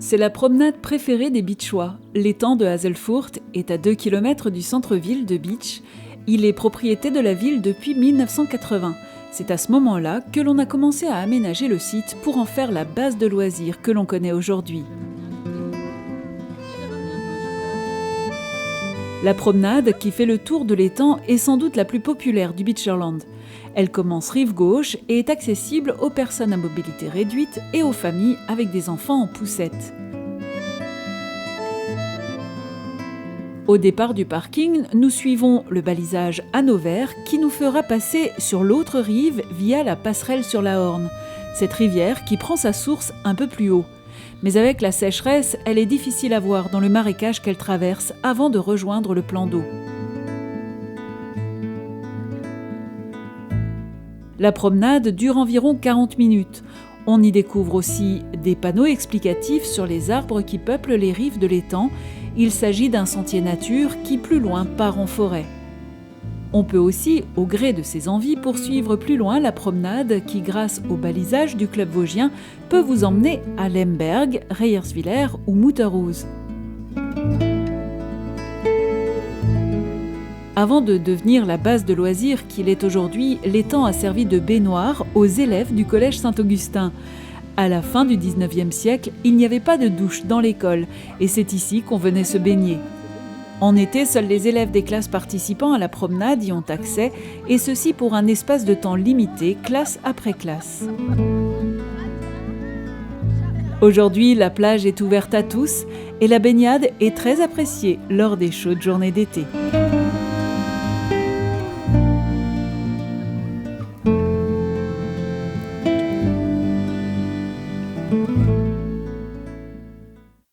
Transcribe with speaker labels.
Speaker 1: C'est la promenade préférée des Beachois. L'étang de Hazelfurt est à 2 km du centre-ville de Beach. Il est propriété de la ville depuis 1980. C'est à ce moment-là que l'on a commencé à aménager le site pour en faire la base de loisirs que l'on connaît aujourd'hui. La promenade qui fait le tour de l'étang est sans doute la plus populaire du Beacherland. Elle commence rive gauche et est accessible aux personnes à mobilité réduite et aux familles avec des enfants en poussette. Au départ du parking, nous suivons le balisage anneau vert qui nous fera passer sur l'autre rive via la passerelle sur la Horne, cette rivière qui prend sa source un peu plus haut. Mais avec la sécheresse, elle est difficile à voir dans le marécage qu'elle traverse avant de rejoindre le plan d'eau. La promenade dure environ 40 minutes. On y découvre aussi des panneaux explicatifs sur les arbres qui peuplent les rives de l'étang. Il s'agit d'un sentier nature qui, plus loin, part en forêt. On peut aussi, au gré de ses envies, poursuivre plus loin la promenade qui, grâce au balisage du club vosgien, peut vous emmener à Lemberg, Reyerswiller ou Mutterhus. Avant de devenir la base de loisirs qu'il est aujourd'hui, l'étang a servi de baignoire aux élèves du collège Saint-Augustin. À la fin du 19e siècle, il n'y avait pas de douche dans l'école et c'est ici qu'on venait se baigner. En été, seuls les élèves des classes participant à la promenade y ont accès, et ceci pour un espace de temps limité, classe après classe. Aujourd'hui, la plage est ouverte à tous et la baignade est très appréciée lors des chaudes journées d'été.